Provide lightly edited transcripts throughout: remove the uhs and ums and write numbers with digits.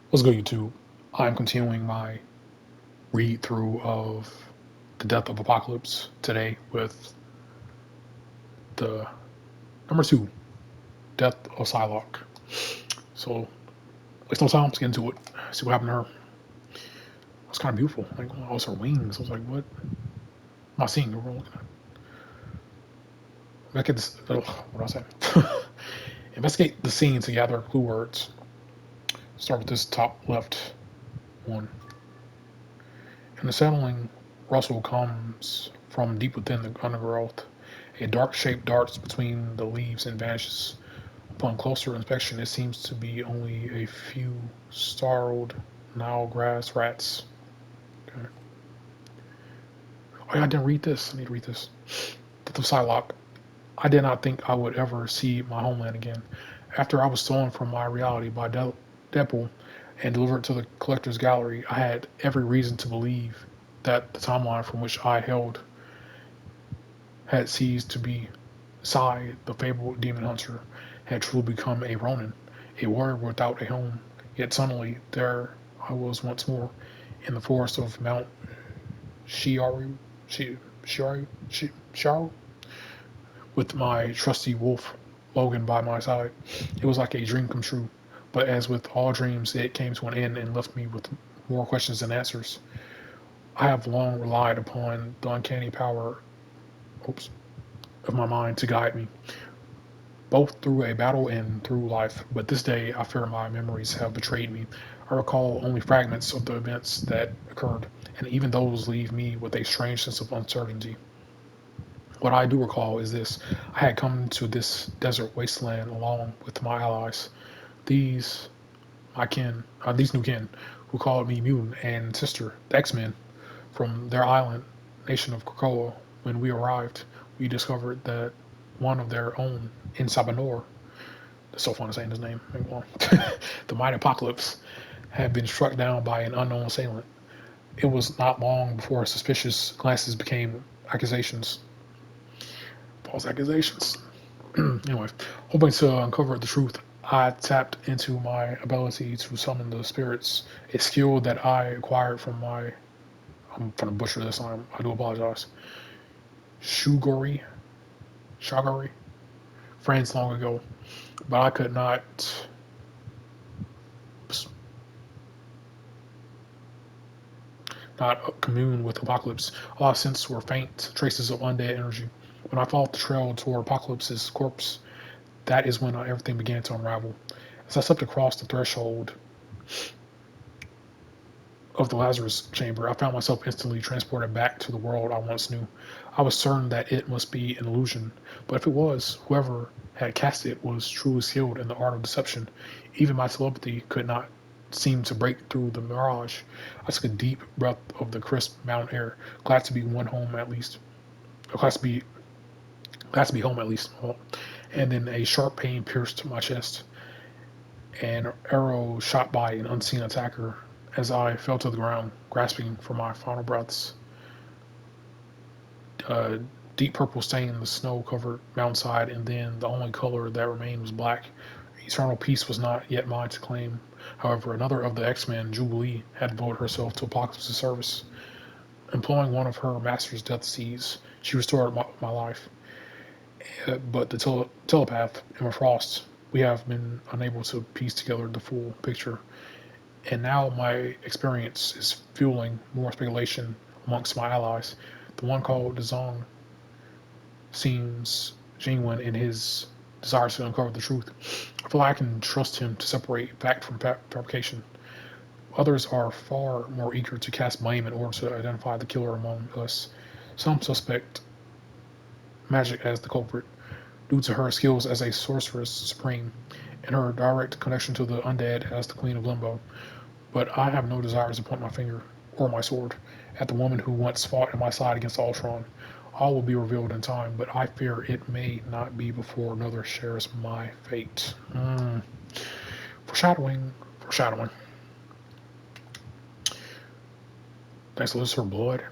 What's good, YouTube? I'm continuing my read through of The Death of Apocalypse today with the number two, Death of Psylocke. So, waste no time, let's get into it. See what happened to her. It's kind of beautiful. Like, oh, it's her wings. I was like, what? Am I seeing the world? Look at this. Ugh, what did I say? Investigate the scene to gather clue words. Start with this top left one. And the settling rustle comes from deep within the undergrowth. A dark shape darts between the leaves and vanishes. Upon closer inspection, it seems to be only a few startled Nile grass rats. Okay. Oh, yeah, I didn't read this. I need to read this. Death of Psylocke. I did not think I would ever see my homeland again. After I was stolen from my reality by Deadpool and delivered to the collector's gallery, I had every reason to believe that the timeline from which I held had ceased to be Psy, the fabled demon hunter, had truly become a Ronin, a warrior without a home. Yet suddenly there I was once more in the forest of Mount Shiaru, Shiaru, Shiaru, with my trusty wolf Logan by my side. It was like a dream come true, but as with all dreams, it came to an end and left me with more questions than answers. I have long relied upon the uncanny power, oops, of my mind to guide me, both through a battle and through life, but this day I fear my memories have betrayed me. I recall only fragments of the events that occurred, and even those leave me with a strange sense of uncertainty. What I do recall is this: I had come to this desert wasteland along with my allies, these these new kin, who called me mutant and sister, the X-Men, from their island nation of Krakoa. When we arrived, we discovered that one of their own in Sabanor, it's so fun saying his name. The Mighty Apocalypse had been struck down by an unknown assailant. It was not long before suspicious glances became accusations. False accusations. Anyway, hoping to uncover the truth, I tapped into my ability to summon the spirits, a skill that I acquired from my. I'm going to butcher this. I do apologize. Shugori, Shagari, friends long ago, but I could not commune with Apocalypse. All I sensed were faint traces of undead energy. When I followed the trail toward Apocalypse's corpse, that is when everything began to unravel. As I stepped across the threshold of the Lazarus chamber, I found myself instantly transported back to the world I once knew. I was certain that it must be an illusion, but if it was, whoever had cast it was truly skilled in the art of deception. Even my telepathy could not seem to break through the mirage. I took a deep breath of the crisp mountain air, glad to be one home at least. Glad to be glad to be home at least. And then a sharp pain pierced my chest. An arrow shot by an unseen attacker as I fell to the ground, grasping for my final breaths. A deep purple stained the snow covered mountainside, and then the only color that remained was black. Eternal peace was not yet mine to claim. However, another of the X-Men, Jubilee, had devoted herself to Apocalypse's service. Employing one of her master's death seeds, she restored my life. But the telepath, Emma Frost, we have been unable to piece together the full picture. And now my experience is fueling more speculation amongst my allies. The one called Zong seems genuine in his desire to uncover the truth. I feel like I can trust him to separate fact from fabrication. Others are far more eager to cast blame in order to identify the killer among us. Some suspect magic as the culprit, due to her skills as a sorceress supreme and her direct connection to the undead as the Queen of Limbo. But I have no desires to point my finger or my sword at the woman who once fought at my side against Ultron. All will be revealed in time, but I fear it may not be before another shares my fate. Foreshadowing, foreshadowing. Thanks to lose her blood.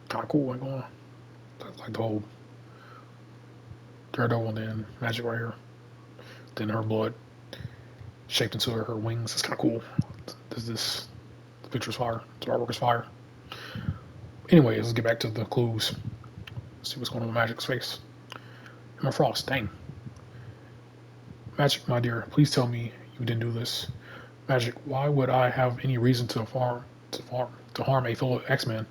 Kind of cool, ain't going like the whole Daredevil and then Magic right here. Then her blood. shaped into her wings. It's kind of cool. This the picture's fire. The artwork is fire. Anyways, let's get back to the clues. See what's going on with Magic's face. Emma Frost, dang. Magic, my dear, please tell me you didn't do this. Magic, why would I have any reason to harm a fellow X-Man?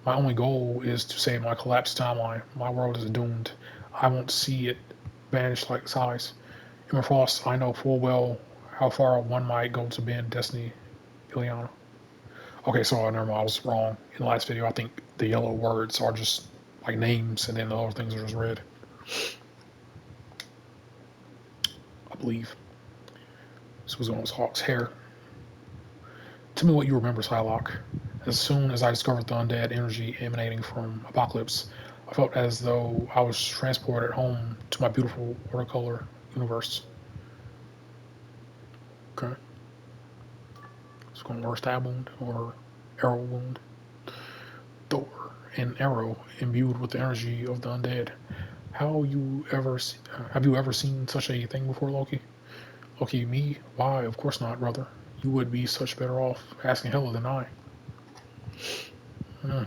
My only goal is to save my collapsed timeline. My world is doomed. I won't see it vanish like size. Emma Frost, I know full well how far one might go to bend destiny, Ileana. Okay, so never mind, I was wrong. In the last video, I think the yellow words are just like names, and then the other things are just red. I believe. This was on his Hawk's hair. Tell me what you remember, Psylocke. As soon as I discovered the undead energy emanating from Apocalypse, I felt as though I was transported home to my beautiful watercolor universe. Okay. It's going to stab wound or arrow wound. Thor, an arrow imbued with the energy of the undead. Have you ever seen such a thing before, Loki? Loki, me? Why? Of course not, brother. You would be such better off asking Hela than I. Hmm.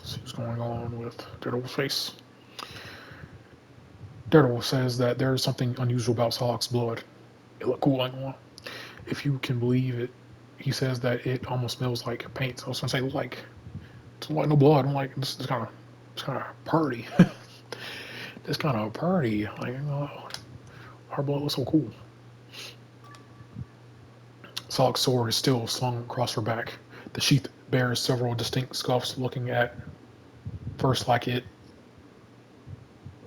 See what's going on with Daredevil's face. Daredevil says that there is something unusual about Psylocke's blood. It looked cool, I know. If you can believe it, he says that it almost smells like paint. So I was gonna say it's like no blood. I'm like this is kind of party. This kind of party. Like her blood looks so cool. Psylocke's sword is still slung across her back. The sheath bears several distinct scuffs, looking at first like it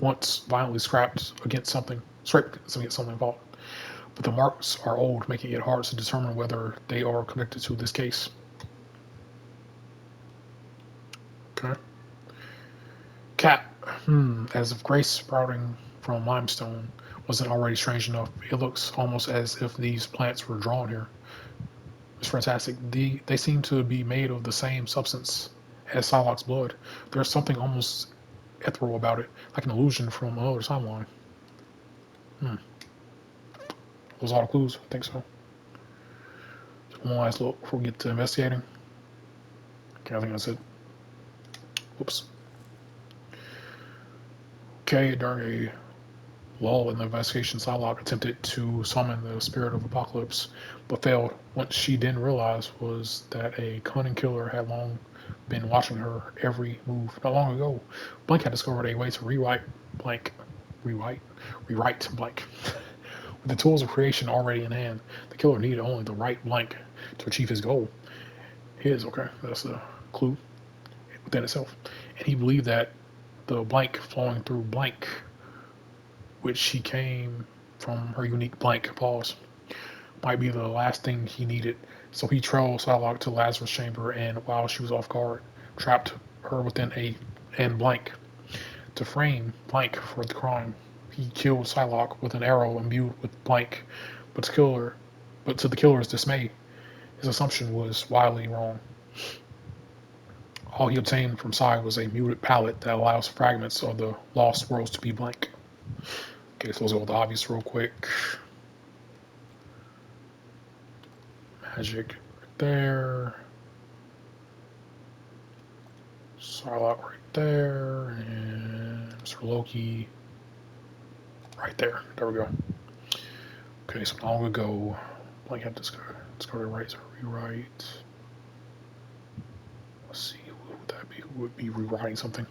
once violently scraped against something fault. But the marks are old, making it hard to determine whether they are connected to this case. Okay. Cat. As if grace sprouting from limestone wasn't already strange enough, it looks almost as if these plants were drawn here. It's fantastic. They seem to be made of the same substance as Psylocke's blood. There's something almost ethereal about it, like an illusion from another timeline. Hmm. Those are all the clues? I think so. Just one last look before we get to investigating. Okay, I think that's it. Whoops. Okay, during a lull in the investigation, Psylocke attempted to summon the spirit of Apocalypse, but failed. What she didn't realize was that a cunning killer had long been watching her every move. Not long ago, Blank had discovered a way to Blank, rewrite, rewrite Blank. With the tools of creation already in hand, the killer needed only the right Blank to achieve his goal. Okay, that's a clue within itself. And he believed that the blank flowing through Blank, which she came from her unique blank pause, might be the last thing he needed. So he trailed Psylocke to Lazarus' chamber, and while she was off guard, trapped her within and Blank. To frame Blank for the crime, he killed Psylocke with an arrow imbued with Blank. But to the killer's dismay, his assumption was wildly wrong. All he obtained from Psy was a muted palette that allows fragments of the lost worlds to be blank. Okay, so let's go with the obvious real quick. Magic right there. Psylocke right there. And Mr. Loki right there. There we go. Okay, so now I'm going to go. Blank had discard right to rewrite. Let's see, who would that be? Who would be rewriting something?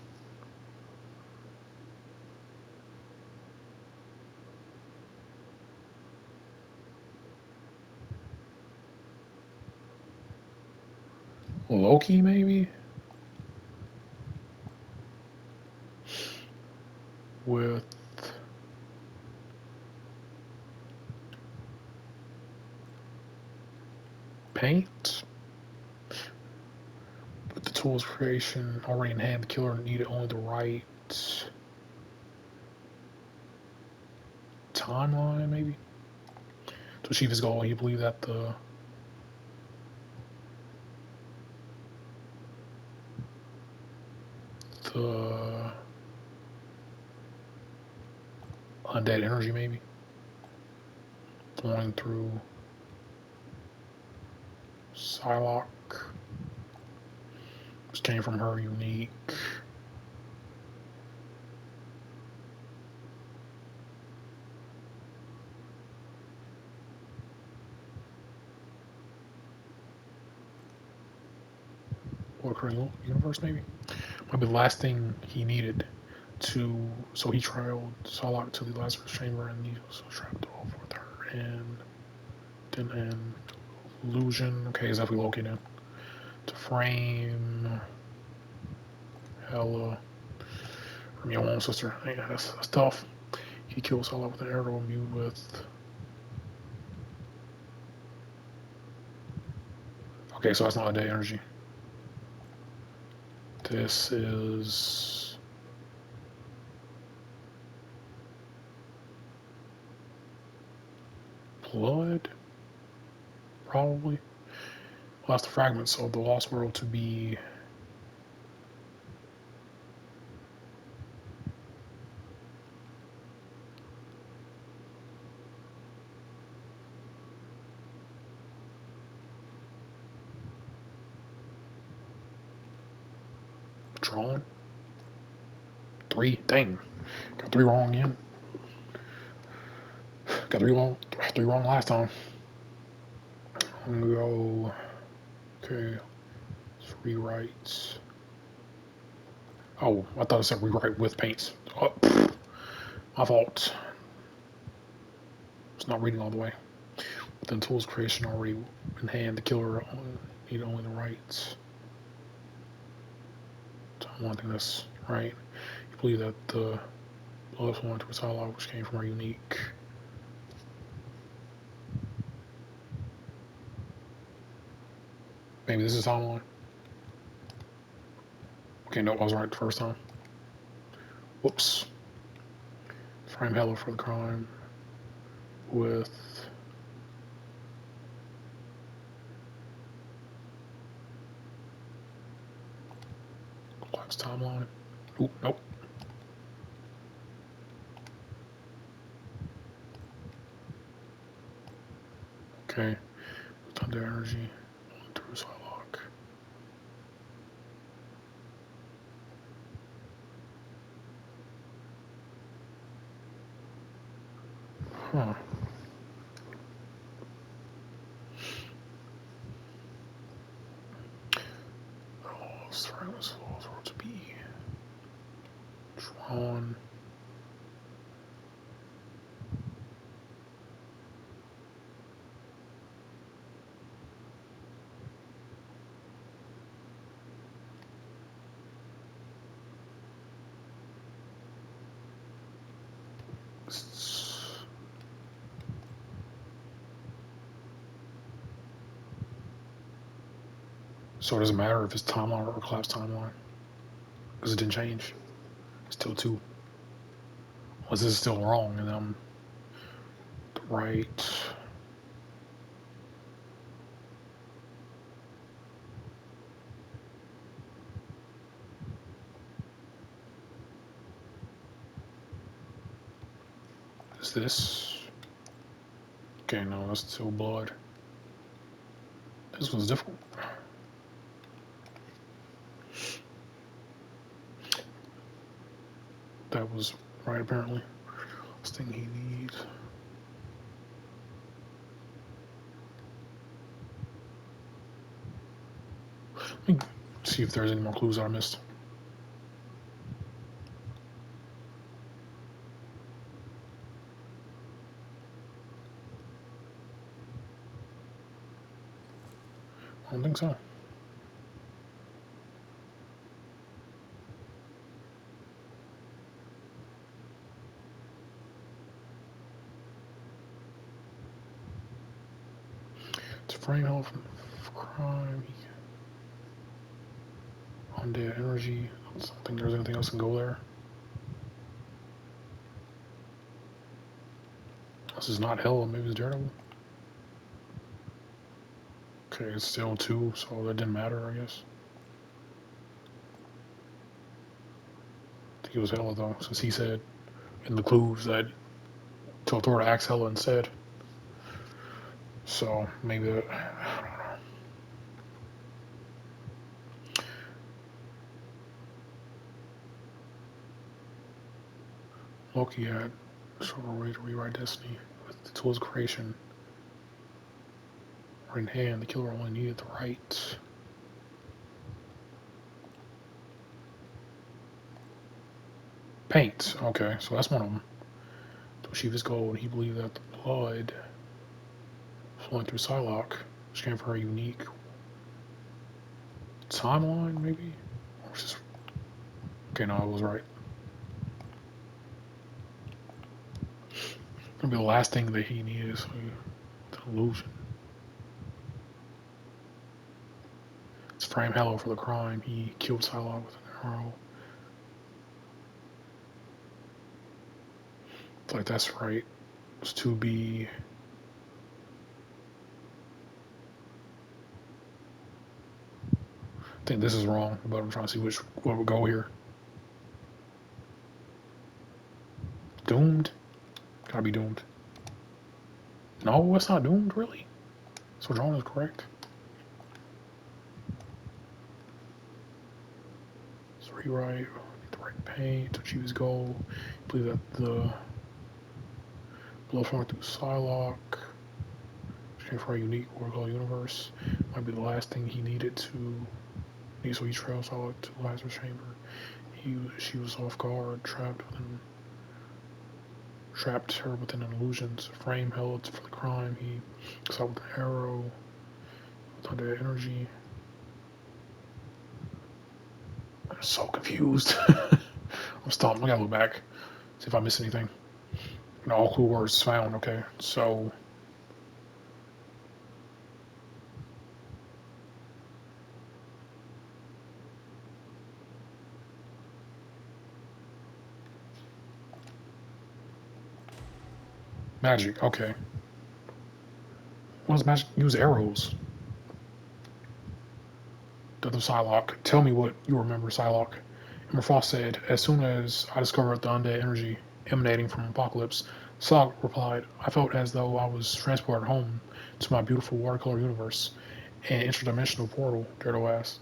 Loki, maybe? With paint? With the tools creation already in hand, the killer needed only the right timeline, maybe? To achieve his goal, he believed that the undead energy, maybe? going through Psylocke. This came from her unique. Recurring universe, maybe? Might be the last thing he needed to. So he trailed Psylocke to the Lazarus chamber and he was trapped off with her. And then an illusion. Okay, is definitely Loki now. To frame Hela from your own sister. Yeah, that's tough. He kills Psylocke with an arrow imbued with. Okay, so that's not a day energy. This is blood, probably. Well, that's the fragment, so the lost world to be. Drawn. 3. Dang. Got 3 wrong again. Got 3 wrong last time. I'm gonna go. Okay. 3 rewrites. Oh, I thought it said rewrite with paints. Oh, my fault. It's not reading all the way. Then tools creation already in hand. The killer need only the rights. So I don't think that's right. You believe that the lowest one to a Psylocke, which came from our unique. Maybe this is timeline. Okay, no, I was right the first time. Whoops. Frame Hela for the crime with. Collapse timeline. Oop, nope. Okay. Thunder energy. Through Psylocke. Huh. Lost fragments of lost world to be drawn. So it doesn't matter if it's timeline or collapse timeline. Because it didn't change. It's still 2. Unless this is still wrong and I'm right. Is this? Okay, no, that's still blood. This one's difficult. That was right, apparently. This thing he needs. Let me see if there's any more clues that I missed. I don't think so. It's frame health crime. Undead energy. I don't think there's anything else can go there. This is not Hell, maybe it's Daredevil. Okay, it's still 2, so that didn't matter, I guess. I think it was Hella though, since he said in the clues that told Thor to axe Hella instead. So maybe I don't know. Loki had sort of a way to rewrite destiny with the tools of creation. Right in hand, the killer only needed the right paint. Okay, so that's one of them. To achieve his goal, he believed that the blood flowing through Psylocke, which gave her a unique timeline, maybe? Or just, okay, no, I was right. Gonna be the last thing that he needed is the illusion. It's frame hello for the crime. He killed Psylocke with an arrow. It's like, that's right. It's to be. I think this is wrong, but I'm trying to see what would go here. Doomed? Gotta be doomed. No, it's not doomed, really. So John is correct. So rewrite the right paint to achieve his goal. I believe that the blood flowing through Psylocke, for a unique Oracle universe, might be the last thing he needed to. So he trails Psylocke to Lazarus chamber. She was off guard, trapped her within an illusion's frame held for the crime. He saw with an arrow, with under energy. I'm so confused. I'm stumped. I gotta look back, see if I miss anything. No, all clue words found. Okay, so magic. Okay, what does magic use? Arrows. The Psylocke. Tell me what you remember, Psylocke. Emma Frost said, as soon as I discovered the undead energy emanating from Apocalypse, Psylocke replied, I felt as though I was transported home to my beautiful watercolor universe. An interdimensional portal, Daredevil asked.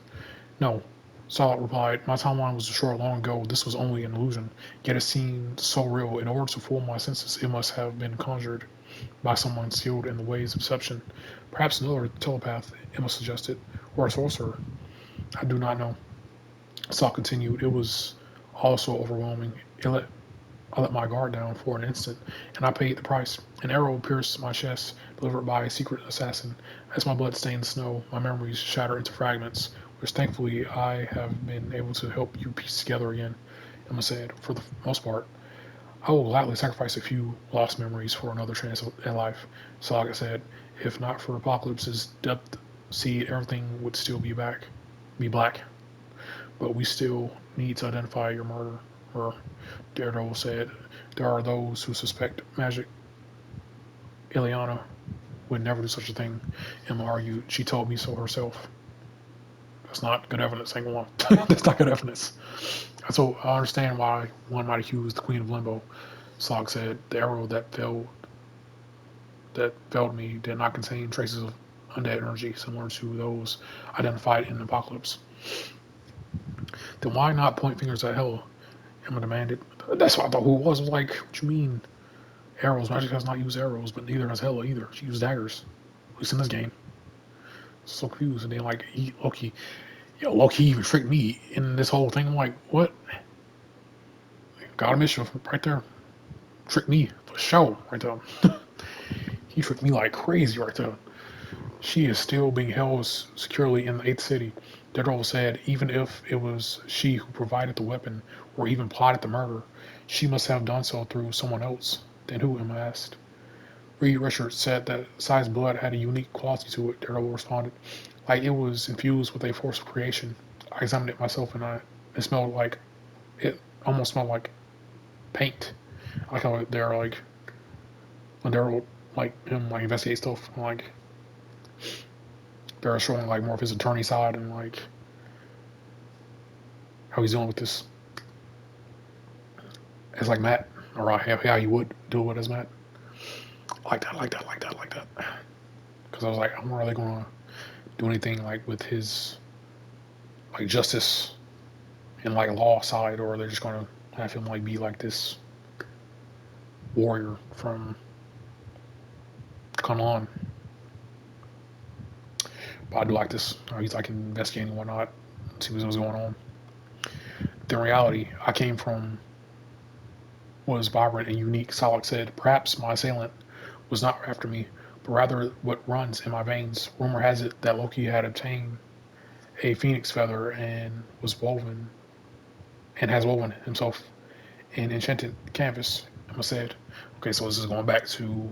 No, Psylocke replied, my timeline was destroyed long ago. This was only an illusion. Yet it seemed so real. In order to fool my senses, it must have been conjured by someone skilled in the ways of deception. Perhaps another telepath, Emma suggested, or a sorcerer. I do not know. Saul continued. It was also overwhelming. I let my guard down for an instant, and I paid the price. An arrow pierced my chest, delivered by a secret assassin. As my blood stained the snow, my memories shattered into fragments, which thankfully I have been able to help you piece together again. Emma said, for the most part. I will gladly sacrifice a few lost memories for another chance at life. Saga said, if not for Apocalypse's depth seed, everything would still be black. But we still need to identify your murderer. Daredevil said, there are those who suspect magic. Ileana would never do such a thing. Emma argued, she told me so herself. That's not good evidence, ain't one. That's not good evidence. So I understand why one might accuse the Queen of Limbo. Sog said, the arrow that felled me did not contain traces of undead energy similar to those identified in the Apocalypse. Then why not point fingers at Hela? Emma demanded. That's what I thought who it was. I was like, what you mean? Arrows. Magic does not use arrows, but neither does Hela either. She used daggers. At least in this game. So confused. And then like Loki, Loki even tricked me in this whole thing. I'm like, what? God of mischief right there. Tricked me. The show right there. He tricked me like crazy right there. She is still being held securely in the Eighth City. Daredevil said even if it was she who provided the weapon or even plotted the murder, she must have done so through someone else. Then who? Emma asked. Reed Richards said that Sai's blood had a unique quality to it, Daredevil responded. Like it was infused with a force of creation. I examined it myself and it smelled like, it almost smelled like paint. I like how they're like, when Daredevil, like, him, like, investigate stuff, like, they're showing, like, more of his attorney side and, like, how he's dealing with this as, like, Matt, or how he would deal with it as Matt. I like that, I like that, I like that, I like that. because I was like, I'm not really gonna do anything like with his like justice and like law side, or they're just gonna have him like be like this warrior from Kanan. But I do like this. He's like investigating and whatnot, see what's going on. The reality I came from was vibrant and unique. Psylocke said, "Perhaps my assailant was not after me, but rather what runs in my veins. Rumor has it that Loki had obtained a phoenix feather and was woven and has woven himself in enchanted canvas." Emma said. Okay, so this is going back to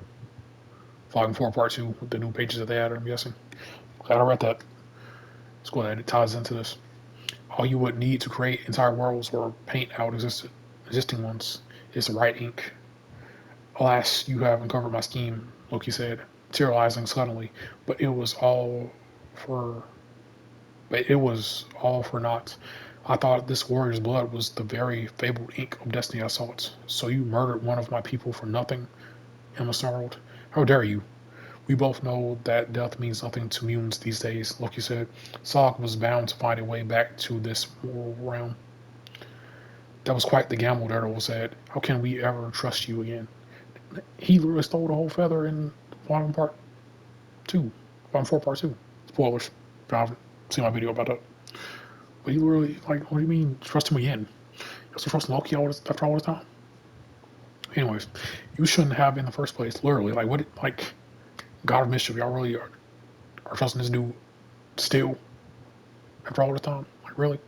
Volume 4, Part 2, with the new pages that they added, I'm guessing. Glad I read that. It's cool that it ties into this. All you would need to create entire worlds or paint out existing ones is the right ink. Alas, you have uncovered my scheme, Loki said, materializing suddenly, but it was all for naught. I thought this warrior's blood was the very fabled ink of destiny I sought. So you murdered one of my people for nothing? Emma snarled. How dare you? We both know that death means nothing to mutants these days, Loki said. Psylocke was bound to find a way back to this moral realm. That was quite the gamble, Daredevil said. How can we ever trust you again? He literally stole the whole feather in Volume Part 2. Volume 4, Part 2. Spoilers. I've seen my video about that. But he literally, like, what do you mean trust him again? You still trust Loki after all this time? Anyways, you shouldn't have in the first place, literally. Like, what, like, God of Mischief, y'all really are trusting this dude still after all this time? Like, really?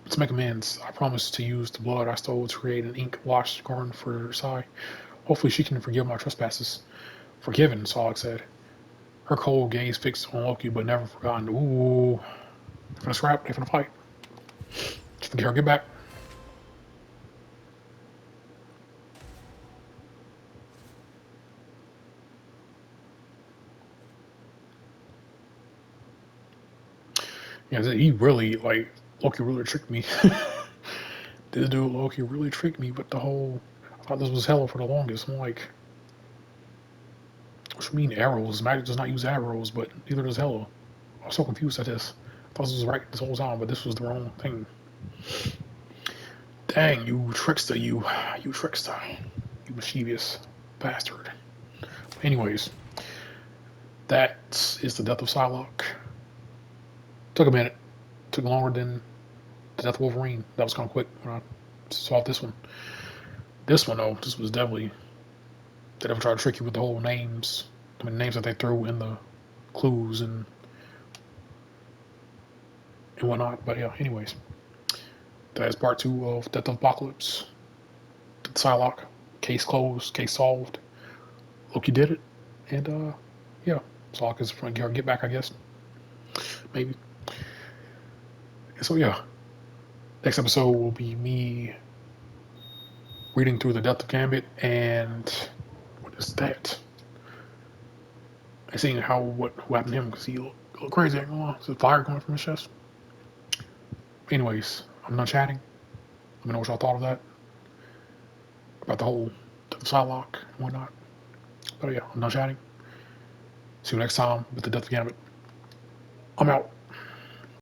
Let's make amends. I promise to use the blood I stole to create an ink washed garden for Sai. Hopefully she can forgive my trespasses. Forgiven, Psylocke said. Her cold gaze fixed on Loki, but never forgotten. Ooh, they're gonna scrap, they're gonna fight. Just forget her, get back. Yeah, he really, like, Loki really tricked me. This dude, Loki, really tricked me with the whole. I thought this was Hela for the longest. I'm like, what you mean arrows? Magic does not use arrows, but neither does Hela. I was so confused at this. I thought this was right this whole time, but this was the wrong thing. Dang, you trickster, you trickster. You mischievous bastard. Anyways, that is the death of Psylocke. Took a minute. Took longer than the death of Wolverine. That was kind of quick when I saw this one. This one, though, this was definitely. They never tried to trick you with the whole names. I mean, names that they threw in the clues and whatnot. But yeah, anyways, that is part 2 of Death of Apocalypse. Psylocke. Case closed. Case solved. Loki did it. And yeah, Psylocke is trying to get back, I guess. Maybe. And so yeah, next episode will be me reading through the Death of Gambit and what is that? And seeing what happened to him because he looked crazy. I ain't gonna lie. There's fire coming from his chest. Anyways, I'm done chatting. Let me know what y'all thought of that. About the whole Psylocke and whatnot. But yeah, I'm done chatting. See you next time with the Death of Gambit. I'm out.